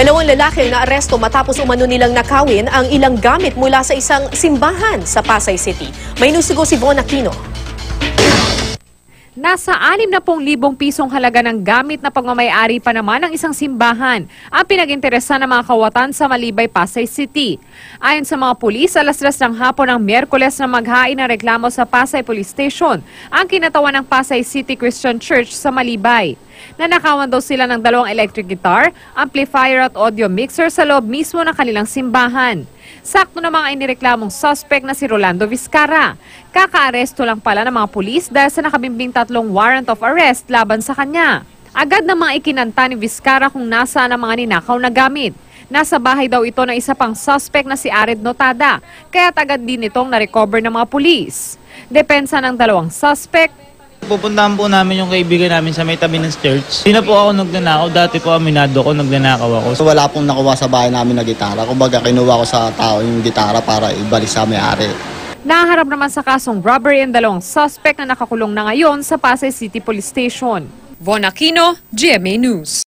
Dalawang lalaki na aresto matapos umano nilang nakawin ang ilang gamit mula sa isang simbahan sa Pasay City. May nusugo si Von Aquino. Nasa 60,000 pisong halaga ng gamit na pagmamayari pa naman ng isang simbahan ang pinag-interesa ng mga kawatan sa Malibay, Pasay City. Ayon sa mga pulis, alas-3 ng hapon ng Miyerkules na maghain ng reklamo sa Pasay Police Station ang kinatawan ng Pasay City Christian Church sa Malibay. Nanakawan daw sila ng 2 electric guitar, amplifier at audio mixer sa loob mismo ng kanilang simbahan. Sakto namang ay nireklamong suspect na si Rolando Vizcarra. Kaka-aresto lang pala ng mga pulis dahil sa nakabimbing 3 warrant of arrest laban sa kanya. Agad namang ikinanta ni Vizcarra kung nasaan ang mga ninakaw na gamit. Nasa bahay daw ito ng isa pang suspect na si Ared Notada, kaya agad din itong na-recover ng mga pulis. Depensa ng 2 suspect, pupuntahan po namin yung kaibigan namin sa may tabi ng church. Hindi na po ako nagnanakaw. Dati po aminado ko, nagnanakaw ako. So wala pong nakuha sa bahay namin na gitara. Kumbaga kinuha ko sa tao yung gitara para ibalik sa may-ari. naharap naman sa kasong robbery ang 2 suspect na nakakulong na ngayon sa Pasay City Police Station. Von Aquino, GMA News.